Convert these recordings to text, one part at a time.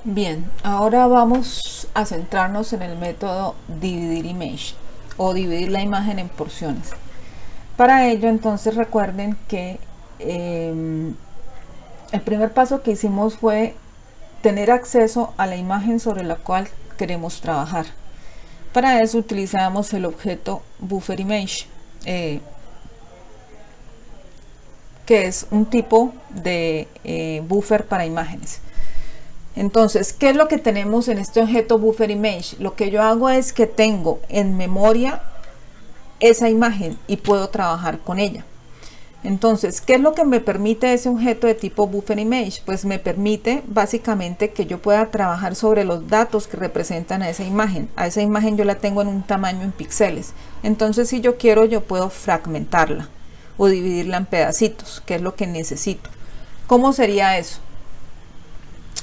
Bien, ahora vamos a centrarnos en el método dividir image o dividir la imagen en porciones. Para ello, entonces recuerden que el primer paso que hicimos fue tener acceso a la imagen sobre la cual queremos trabajar. Para eso utilizamos el objeto buffer image, que es un tipo de buffer para imágenes. Entonces, ¿qué es lo que tenemos en este objeto buffer image? Lo que yo hago es que tengo en memoria esa imagen y puedo trabajar con ella. Entonces, ¿qué es lo que me permite ese objeto de tipo buffer image? Pues me permite básicamente que yo pueda trabajar sobre los datos que representan a esa imagen. A esa imagen yo la tengo en un tamaño en píxeles. Entonces, si yo quiero, yo puedo fragmentarla o dividirla en pedacitos, que es lo que necesito. ¿Cómo sería eso?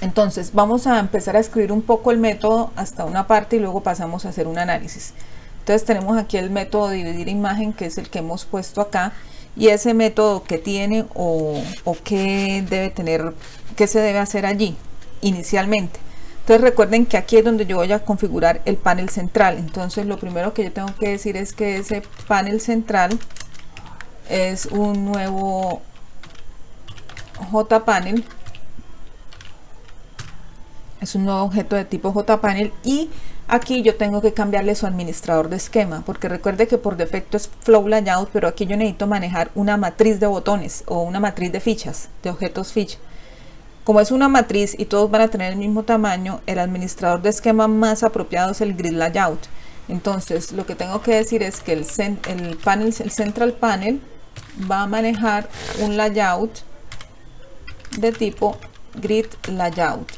Entonces vamos a empezar a escribir un poco el método hasta una parte y luego pasamos a hacer un análisis. Entonces tenemos aquí el método dividir imagen, que es el que hemos puesto acá, y ese método que tiene o que debe tener, que se debe hacer allí inicialmente. Entonces recuerden que aquí es donde yo voy a configurar el panel central. Entonces lo primero que yo tengo que decir es que ese panel central es un nuevo JPanel. Es un nuevo objeto de tipo JPanel y aquí yo tengo que cambiarle su administrador de esquema, porque recuerde que por defecto es Flow Layout, pero aquí yo necesito manejar una matriz de botones o una matriz de fichas, de objetos ficha. Como es una matriz y todos van a tener el mismo tamaño, el administrador de esquema más apropiado es el Grid Layout. Entonces lo que tengo que decir es que el Central Panel va a manejar un layout de tipo Grid Layout.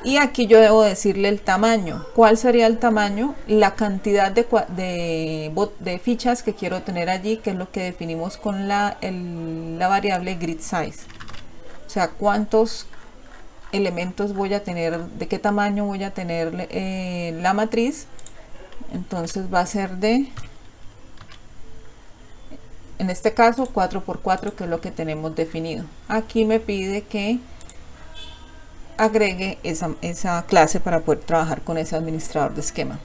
Y aquí yo debo decirle el tamaño. ¿Cuál sería el tamaño? La cantidad de fichas que quiero tener allí, que es lo que definimos con la variable grid size. O sea, cuántos elementos voy a tener, de qué tamaño voy a tener la matriz. Entonces va a ser de, en este caso, 4×4, que es lo que tenemos definido. Aquí me pide que agregue esa clase para poder trabajar con ese administrador de esquema.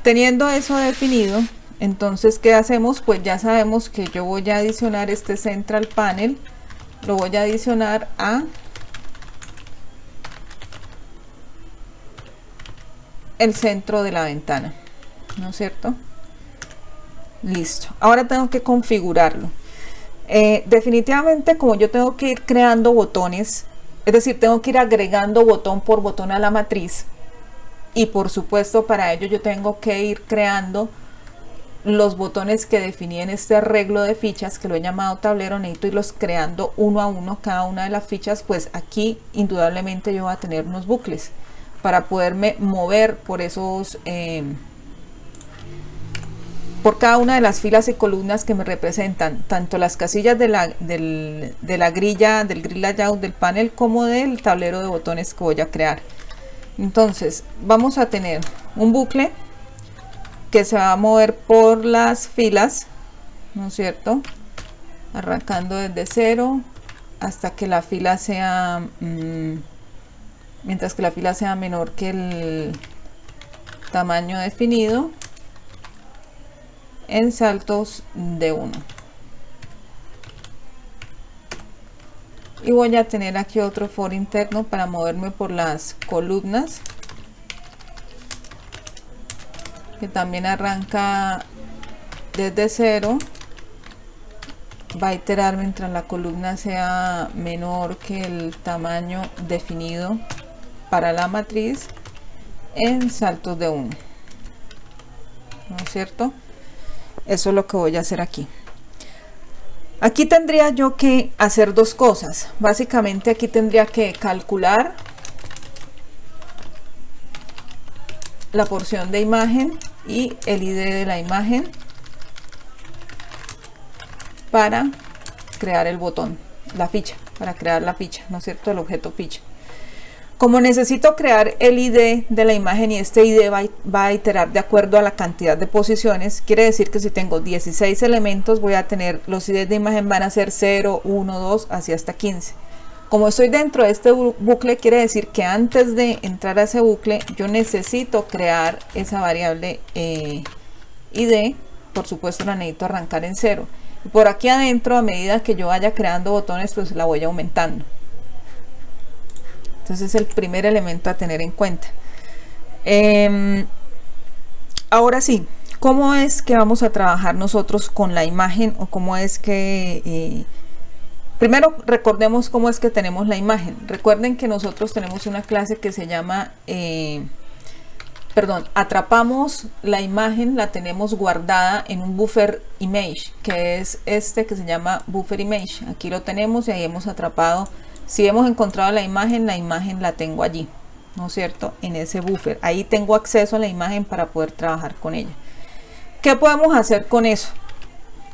Teniendo eso definido, entonces ¿qué hacemos? Pues ya sabemos que yo voy a adicionar este Central Panel, lo voy a adicionar a el centro de la ventana, ¿no es cierto? Listo. Ahora tengo que configurarlo. Definitivamente, como yo tengo que ir creando botones, es decir, tengo que ir agregando botón por botón a la matriz, y por supuesto para ello yo tengo que ir creando los botones que definí en este arreglo de fichas, que lo he llamado tablero. Necesito irlos creando uno a uno cada una de las fichas. Pues aquí indudablemente yo voy a tener unos bucles para poderme mover por esos por cada una de las filas y columnas que me representan tanto las casillas de la grilla, del grid layout del panel, como del tablero de botones que voy a crear. Entonces vamos a tener un bucle que se va a mover por las filas, ¿no es cierto? Arrancando desde 0 hasta que la fila sea mientras que la fila sea menor que el tamaño definido, en saltos de 1. Y voy a tener aquí otro for interno para moverme por las columnas, que también arranca desde 0, va a iterar mientras la columna sea menor que el tamaño definido para la matriz, en saltos de 1, ¿no es cierto? Eso es lo que voy a hacer aquí. Aquí tendría yo que hacer dos cosas. Básicamente aquí tendría que calcular la porción de imagen y el ID de la imagen para crear el botón, la ficha, para crear la ficha, ¿no es cierto? El objeto ficha. Como necesito crear el ID de la imagen y este ID va a iterar de acuerdo a la cantidad de posiciones, quiere decir que si tengo 16 elementos voy a tener, los IDs de imagen van a ser 0, 1, 2, así hasta 15. Como estoy dentro de este bucle, quiere decir que antes de entrar a ese bucle, yo necesito crear esa variable ID. Por supuesto, la necesito arrancar en 0. Y por aquí adentro, a medida que yo vaya creando botones, pues la voy aumentando. Entonces es el primer elemento a tener en cuenta. Ahora sí, ¿cómo es que vamos a trabajar nosotros con la imagen? O cómo es que... primero recordemos cómo es que tenemos la imagen. Recuerden que nosotros tenemos una clase que se llama... atrapamos la imagen, la tenemos guardada en un buffer image, que es este que se llama buffer image. Aquí lo tenemos y ahí hemos atrapado. Si hemos encontrado la imagen la tengo allí, ¿no es cierto? En ese buffer. Ahí tengo acceso a la imagen para poder trabajar con ella. ¿Qué podemos hacer con eso?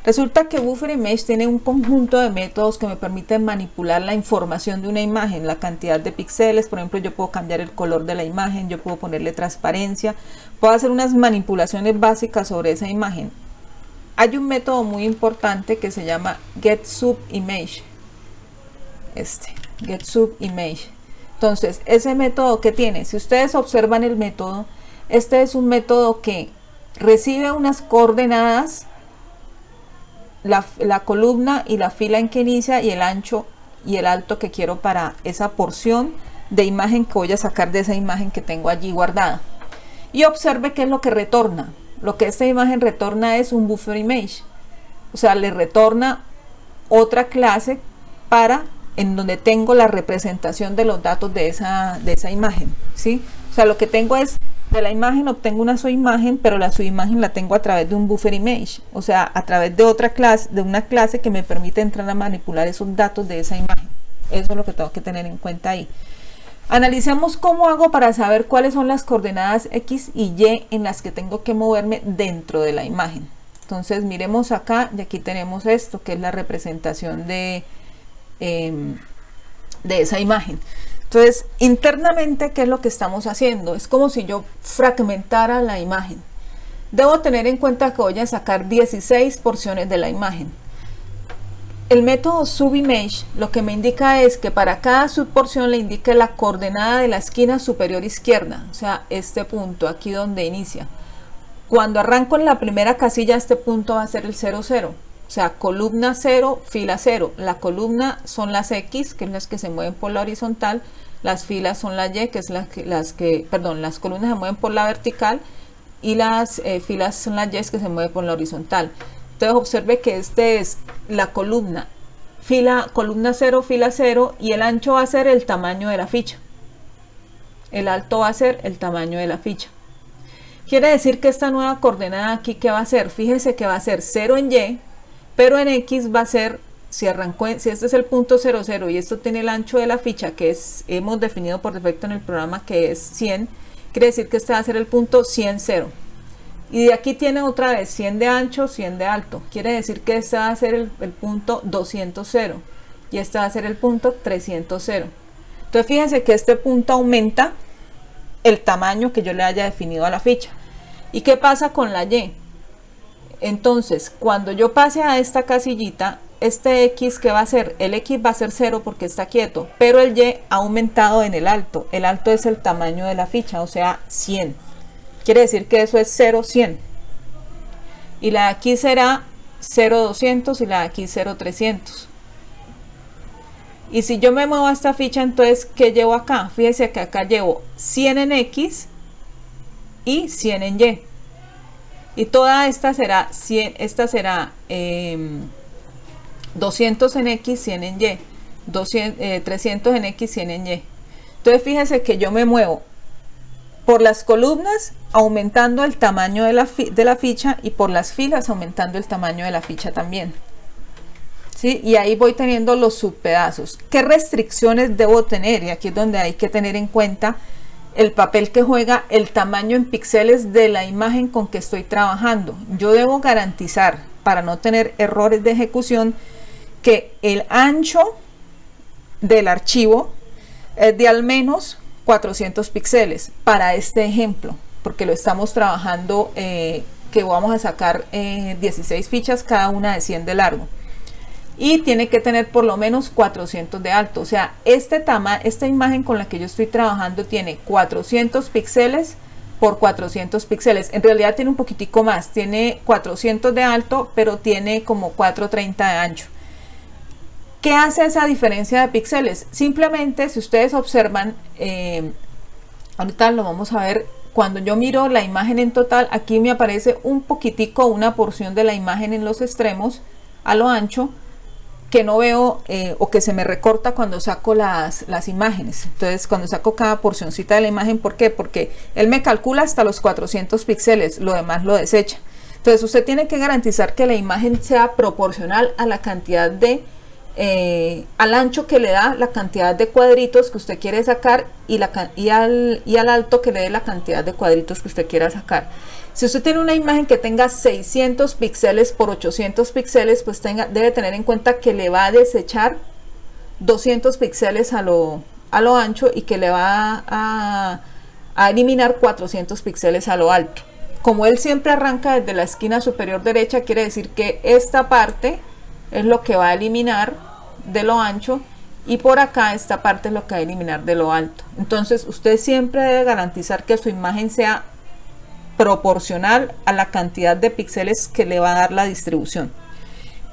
Resulta que Buffer Image tiene un conjunto de métodos que me permiten manipular la información de una imagen, la cantidad de píxeles. Por ejemplo, yo puedo cambiar el color de la imagen, yo puedo ponerle transparencia, puedo hacer unas manipulaciones básicas sobre esa imagen. Hay un método muy importante que se llama getSubImage. getSubImage. Entonces, ese método que tiene, si ustedes observan el método, este es un método que recibe unas coordenadas, la columna y la fila en que inicia y el ancho y el alto que quiero para esa porción de imagen que voy a sacar de esa imagen que tengo allí guardada. Y observe qué es lo que retorna. Lo que esta imagen retorna es un buffer image, o sea, le retorna otra clase en donde tengo la representación de los datos de esa imagen, ¿sí? O sea, lo que tengo es, de la imagen obtengo una subimagen, pero la subimagen la tengo a través de un buffer image, o sea, a través de otra clase, de una clase que me permite entrar a manipular esos datos de esa imagen. Eso es lo que tengo que tener en cuenta ahí. Analicemos cómo hago para saber cuáles son las coordenadas X y Y en las que tengo que moverme dentro de la imagen. Entonces miremos acá, y aquí tenemos esto, que es la representación de esa imagen. Entonces, internamente, ¿qué es lo que estamos haciendo? Es como si yo fragmentara la imagen. Debo tener en cuenta que voy a sacar 16 porciones de la imagen. El método subimage lo que me indica es que para cada subporción le indique la coordenada de la esquina superior izquierda, o sea, este punto, aquí donde inicia. Cuando arranco en la primera casilla, este punto va a ser el 0, 0. O sea, columna 0, fila 0. La columna son las X, que es las que se mueven por la horizontal. Las filas son las Y, que es las columnas se mueven por la vertical. Y las filas son las Y que se mueven por la horizontal. Entonces observe que este es la columna 0, fila 0. Y el ancho va a ser el tamaño de la ficha. El alto va a ser el tamaño de la ficha. Quiere decir que esta nueva coordenada aquí, ¿qué va a ser? Fíjese que va a ser 0 en Y. Pero en X va a ser, si este es el punto 0, 0 y esto tiene el ancho de la ficha que hemos definido por defecto en el programa, que es 100, quiere decir que este va a ser el punto 100, 0. Y de aquí tiene otra vez 100 de ancho, 100 de alto. Quiere decir que este va a ser el punto 200, 0 y este va a ser el punto 300, 0. Entonces fíjense que este punto aumenta el tamaño que yo le haya definido a la ficha. ¿Y qué pasa con la Y? Entonces, cuando yo pase a esta casillita, este X, ¿qué va a ser? El X va a ser 0 porque está quieto, pero el Y ha aumentado en el alto. El alto es el tamaño de la ficha, o sea, 100. Quiere decir que eso es 0, 100. Y la de aquí será 0, 200 y la de aquí 0, 300. Y si yo me muevo a esta ficha, entonces, ¿qué llevo acá? Fíjense que acá llevo 100 en X y 100 en Y. Y toda esta será 100, 200 en X, 100 en Y, 300 en X, 100 en Y. Entonces fíjense que yo me muevo por las columnas aumentando el tamaño de la ficha y por las filas aumentando el tamaño de la ficha también. ¿Sí? Y ahí voy teniendo los subpedazos. ¿Qué restricciones debo tener? Y aquí es donde hay que tener en cuenta el papel que juega el tamaño en píxeles de la imagen con que estoy trabajando. Yo debo garantizar, para no tener errores de ejecución, que el ancho del archivo es de al menos 400 píxeles para este ejemplo, porque lo estamos trabajando, que vamos a sacar 16 fichas, cada una de 100 de largo. y tiene que tener por lo menos 400 de alto. O sea, esta imagen con la que yo estoy trabajando tiene 400 píxeles por 400 píxeles. En realidad tiene un poquitico más, tiene 400 de alto, pero tiene como 430 de ancho. ¿Qué hace esa diferencia de píxeles? Simplemente, si ustedes observan, ahorita lo vamos a ver, cuando yo miro la imagen en total, aquí me aparece un poquitico, una porción de la imagen en los extremos, a lo ancho, que no veo o que se me recorta cuando saco las imágenes. Entonces, cuando saco cada porcioncita de la imagen, ¿por qué? Porque él me calcula hasta los 400 píxeles, lo demás lo desecha. Entonces, usted tiene que garantizar que la imagen sea proporcional a la cantidad de al ancho que le da la cantidad de cuadritos que usted quiere sacar y al alto que le dé la cantidad de cuadritos que usted quiera sacar. Si usted tiene una imagen que tenga 600 píxeles por 800 píxeles, pues debe tener en cuenta que le va a desechar 200 píxeles a lo ancho y que le va a eliminar 400 píxeles a lo alto. Como él siempre arranca desde la esquina superior derecha, quiere decir que esta parte es lo que va a eliminar de lo ancho y por acá esta parte es lo que va a eliminar de lo alto. Entonces usted siempre debe garantizar que su imagen sea proporcional a la cantidad de píxeles que le va a dar la distribución.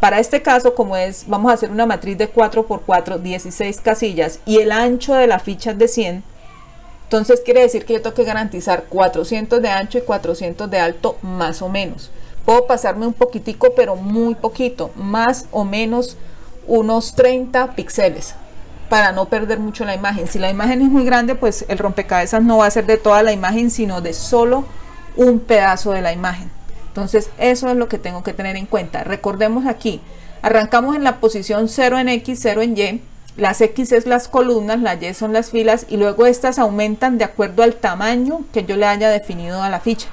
Para este caso, como vamos a hacer una matriz de 4×4, 16 casillas y el ancho de la ficha es de 100, entonces quiere decir que yo tengo que garantizar 400 de ancho y 400 de alto más o menos. Puedo pasarme un poquitico, pero muy poquito, más o menos unos 30 píxeles para no perder mucho la imagen. Si la imagen es muy grande, pues el rompecabezas no va a ser de toda la imagen, sino de solo un pedazo de la imagen. Entonces eso es lo que tengo que tener en cuenta. Recordemos aquí, arrancamos en la posición 0 en X, 0 en Y. Las X es las columnas, las Y son las filas y luego estas aumentan de acuerdo al tamaño que yo le haya definido a la ficha.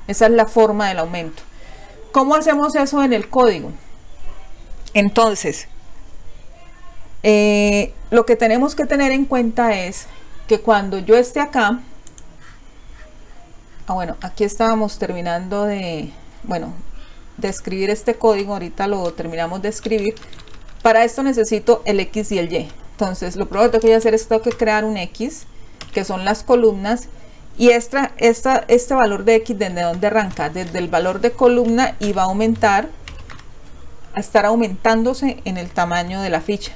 Esa es la forma del aumento. ¿Cómo hacemos eso en el código? Entonces, lo que tenemos que tener en cuenta es que cuando yo esté acá, bueno, aquí estábamos terminando de escribir este código, ahorita lo terminamos de escribir. Para esto necesito el X y el Y. Entonces, lo primero que tengo que hacer es tengo que crear un X, que son las columnas. Y este valor de X, ¿desde dónde arranca? Desde el valor de columna y va a estar aumentándose en el tamaño de la ficha.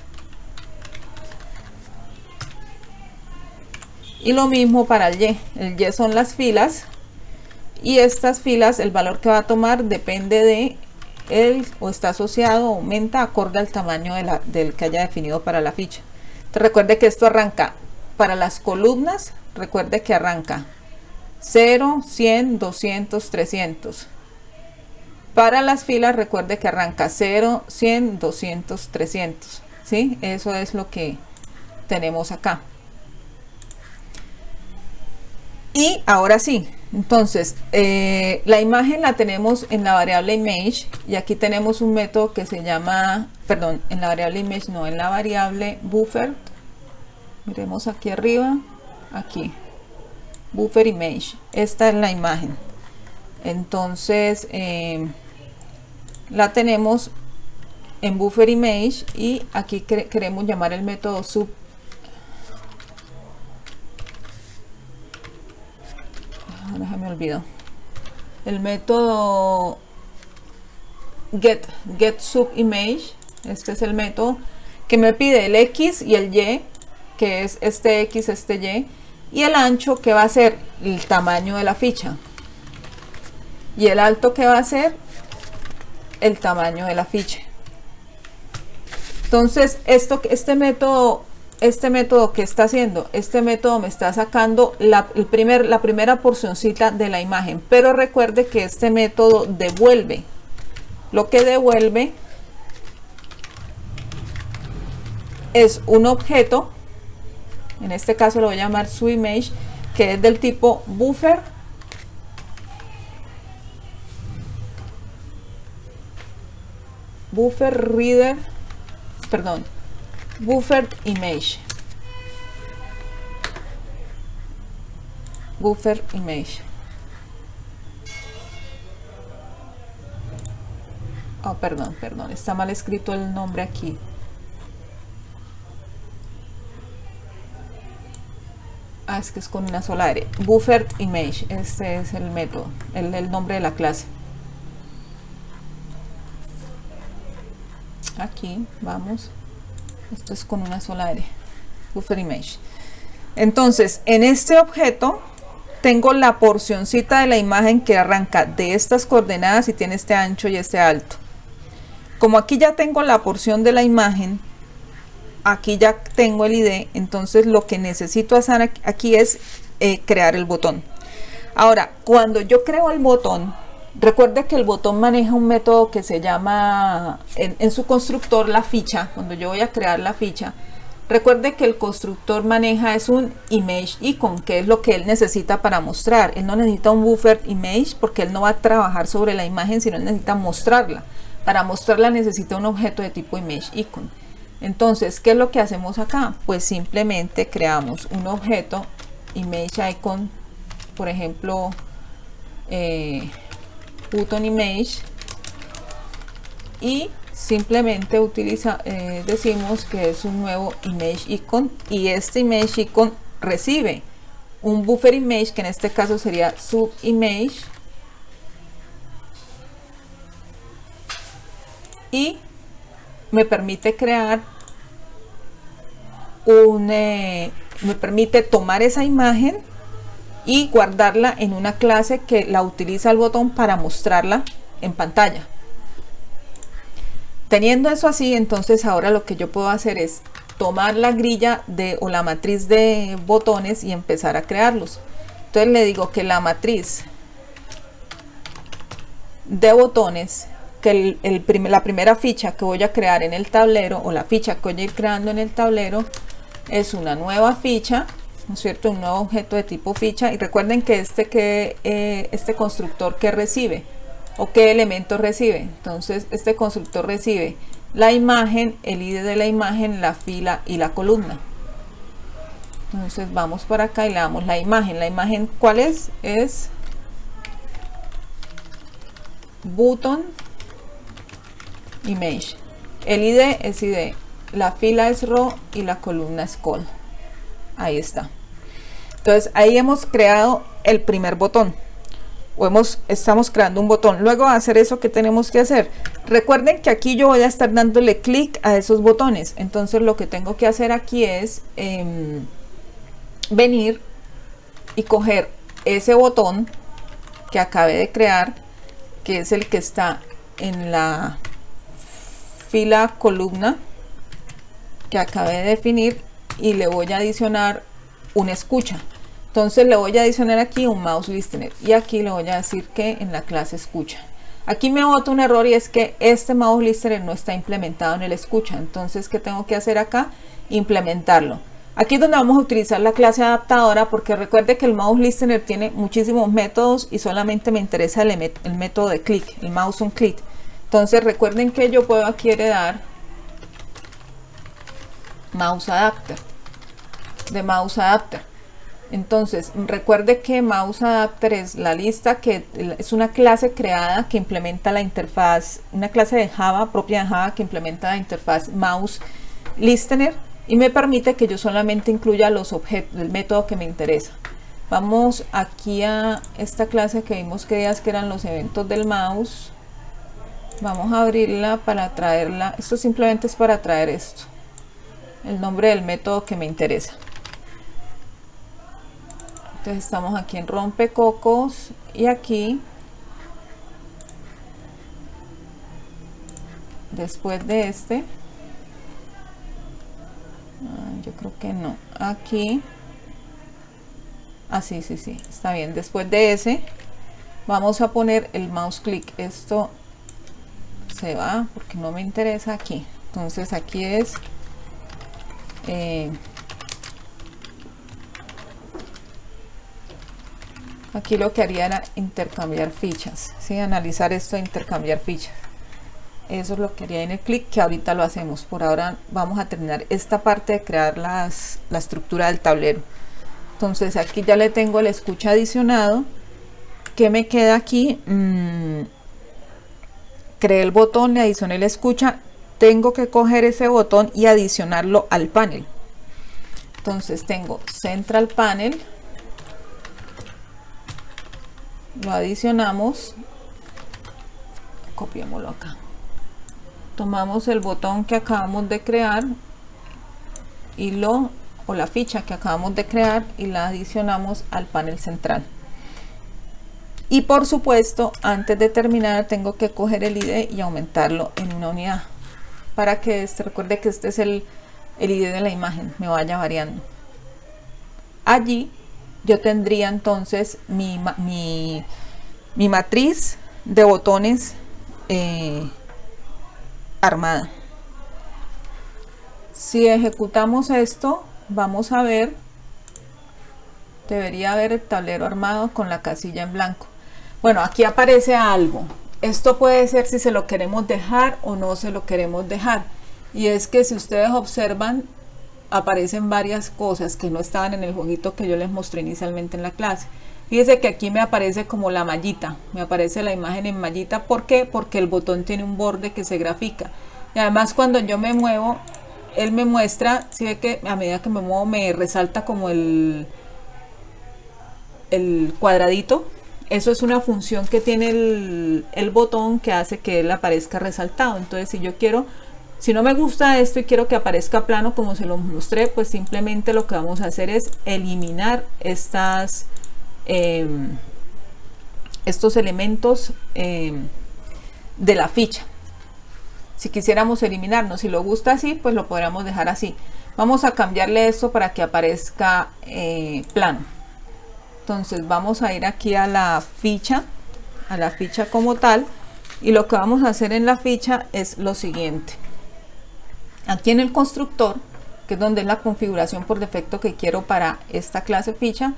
Y lo mismo para el Y. El Y son las filas. Y estas filas, el valor que va a tomar depende de o está asociado, aumenta acorde al tamaño del que haya definido para la ficha. Entonces recuerde que esto arranca para las columnas. Recuerde que arranca 0, 100, 200, 300. Para las filas recuerde que arranca 0, 100, 200, 300. ¿Sí? Eso es lo que tenemos acá. Y ahora sí, entonces la imagen la tenemos en la variable image y aquí tenemos un método que se llama, perdón, en la variable image no, en la variable buffer. Miremos aquí arriba, aquí, buffer image, esta es la imagen. Entonces la tenemos en buffer image y aquí queremos llamar el método sub. Ahora se me olvidó. El método get sub image. Este es el método que me pide el X y el Y, que es este X, este Y, y el ancho que va a ser el tamaño de la ficha y el alto que va a ser el tamaño de la ficha. Entonces este método que está haciendo, este método me está sacando la primera porcioncita de la imagen, pero recuerde que este método devuelve. Lo que devuelve es un objeto, en este caso lo voy a llamar subImage, que es del tipo buffer reader, perdón, buffer image. Buffer image. Oh, perdón, está mal escrito el nombre aquí. Es que es con una sola R. Buffer Image, este es el método, el nombre de la clase. Aquí, vamos. Esto es con una sola R. Buffer Image. Entonces, en este objeto tengo la porcioncita de la imagen que arranca de estas coordenadas y tiene este ancho y este alto. Como aquí ya tengo la porción de la imagen, aquí ya tengo el ID, entonces lo que necesito hacer aquí es crear el botón. Ahora, cuando yo creo el botón, recuerde que el botón maneja un método que se llama, en su constructor, la ficha. Cuando yo voy a crear la ficha, recuerde que el constructor maneja es un image icon, que es lo que él necesita para mostrar. Él no necesita un buffer image porque él no va a trabajar sobre la imagen, sino él necesita mostrarla. Para mostrarla necesita un objeto de tipo image icon. Entonces, ¿qué es lo que hacemos acá? Pues simplemente creamos un objeto image icon, por ejemplo, button image, y simplemente decimos que es un nuevo image icon, y este image icon recibe un buffer image, que en este caso sería sub image, y me permite crear me permite tomar esa imagen y guardarla en una clase que la utiliza el botón para mostrarla en pantalla. Teniendo eso así, entonces ahora lo que yo puedo hacer es tomar la grilla o la matriz de botones y empezar a crearlos. Entonces le digo que la matriz de botones, que la primera ficha que voy a crear en el tablero, o la ficha que voy a ir creando en el tablero, es una nueva ficha, ¿no es cierto? Un nuevo objeto de tipo ficha. Y recuerden que este constructor, ¿qué recibe? ¿O qué elemento recibe? Entonces este constructor recibe la imagen, el ID de la imagen, la fila y la columna. Entonces vamos para acá y le damos la imagen. ¿La imagen cuál es? Es button image. El ID es ID, la fila es row y la columna es col. Ahí está. Entonces ahí hemos creado el primer botón, estamos creando un botón. Luego de hacer eso, ¿qué tenemos que hacer? Recuerden que aquí yo voy a estar dándole clic a esos botones. Entonces lo que tengo que hacer aquí es venir y coger ese botón que acabé de crear, que es el que está en la fila columna que acabé de definir, y le voy a adicionar una escucha. Entonces le voy a adicionar aquí un mouse listener, y aquí le voy a decir que en la clase escucha. Aquí me bota un error, y es que este mouse listener no está implementado en el escucha. Entonces, ¿qué tengo que hacer acá? Implementarlo. Aquí es donde vamos a utilizar la clase adaptadora, porque recuerde que el mouse listener tiene muchísimos métodos y solamente me interesa el método de clic, el mouse on click. Entonces recuerden que yo puedo aquí heredar mouse adapter, de mouse adapter. Entonces recuerde que mouse adapter es la lista, que es una clase creada que implementa la interfaz, una clase de Java, propia de Java, que implementa la interfaz mouse listener, y me permite que yo solamente incluya los objetos del método que me interesa. Vamos aquí a esta clase que vimos que eran los eventos del mouse. Vamos a abrirla para traerla. Esto simplemente es para traer esto, el nombre del método que me interesa. Entonces estamos aquí en rompecocos, y aquí después de este, yo creo que no, aquí, sí, está bien. Después de ese vamos a poner el mouse click. Esto se va porque no me interesa aquí. Entonces aquí es aquí lo que haría era intercambiar fichas, ¿sí? Analizar esto, intercambiar fichas. Eso es lo que haría en el clic, que ahorita lo hacemos. Por ahora vamos a terminar esta parte de crear la estructura del tablero. Entonces aquí ya le tengo el escucha adicionado. ¿Qué me queda aquí? creé el botón, le adicioné la escucha, tengo que coger ese botón y adicionarlo al panel. Entonces tengo Central Panel, lo adicionamos, copiémoslo acá, tomamos el botón que acabamos de crear y la ficha que acabamos de crear y la adicionamos al panel central. Y por supuesto, antes de terminar tengo que coger el ID y aumentarlo en una unidad para que recuerde que este es el ID de la imagen, me vaya variando. Allí yo tendría entonces mi matriz de botones armada. Si ejecutamos esto, vamos a ver, debería haber el tablero armado con la casilla en blanco. Bueno, aquí aparece algo. Esto puede ser si se lo queremos dejar o no se lo queremos dejar. Y es que si ustedes observan, aparecen varias cosas que no estaban en el jueguito que yo les mostré inicialmente en la clase. Fíjense que aquí me aparece como la mallita, me aparece la imagen en mallita. ¿Por qué? Porque el botón tiene un borde que se grafica. Y además cuando yo me muevo, él me muestra, si ve que a medida que me muevo me resalta como el cuadradito. Eso es una función que tiene el botón que hace que él aparezca resaltado. Entonces si no me gusta esto y quiero que aparezca plano como se lo mostré, pues simplemente lo que vamos a hacer es eliminar estos elementos de la ficha. Si quisiéramos eliminarnos, si lo gusta así, pues lo podríamos dejar así. Vamos a cambiarle esto para que aparezca plano. Entonces vamos a ir aquí a la ficha como tal, y lo que vamos a hacer en la ficha es lo siguiente. Aquí en el constructor, que es donde es la configuración por defecto que quiero para esta clase ficha,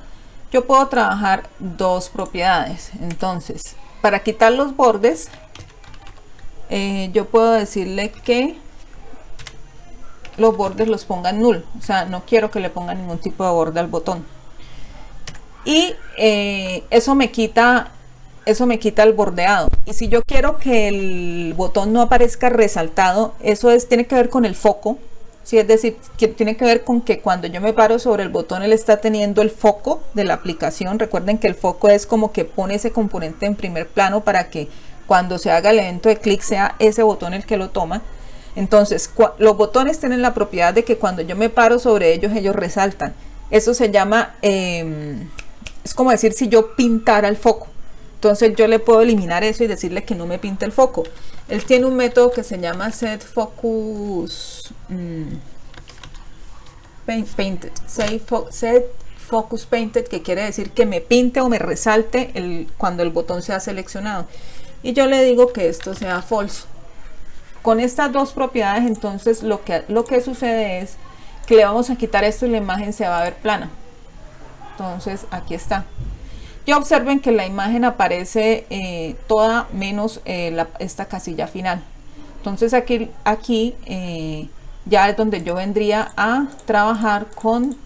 yo puedo trabajar dos propiedades. Entonces, para quitar los bordes, yo puedo decirle que los bordes los ponga en null, o sea, no quiero que le ponga ningún tipo de borde al botón. Y eso me quita el bordeado. Y si yo quiero que el botón no aparezca resaltado, tiene que ver con el foco, ¿sí? Es decir, que tiene que ver con que cuando yo me paro sobre el botón, él está teniendo el foco de la aplicación. Recuerden que el foco es como que pone ese componente en primer plano para que cuando se haga el evento de clic sea ese botón el que lo toma. Entonces los botones tienen la propiedad de que cuando yo me paro sobre ellos resaltan. Eso se llama es como decir si yo pintara el foco. Entonces yo le puedo eliminar eso y decirle que no me pinte el foco. Él tiene un método que se llama set focus painted, set focus painted, que quiere decir que me pinte o me resalte cuando el botón sea seleccionado. Y yo le digo que esto sea false. Con estas dos propiedades, entonces lo que sucede es que le vamos a quitar esto y la imagen se va a ver plana. Entonces aquí está. Y observen que la imagen aparece toda menos esta casilla final. Entonces aquí ya es donde yo vendría a trabajar con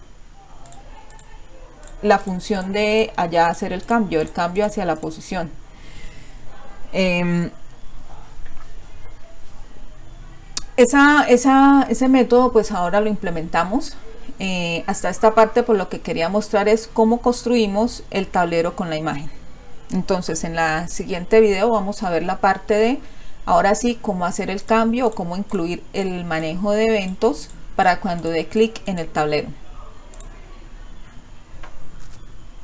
la función de allá hacer el cambio hacia la posición. Ese método pues ahora lo implementamos. Hasta esta parte, por lo que quería mostrar es cómo construimos el tablero con la imagen. Entonces en la siguiente video vamos a ver la parte de ahora sí cómo hacer el cambio o cómo incluir el manejo de eventos para cuando dé clic en el tablero.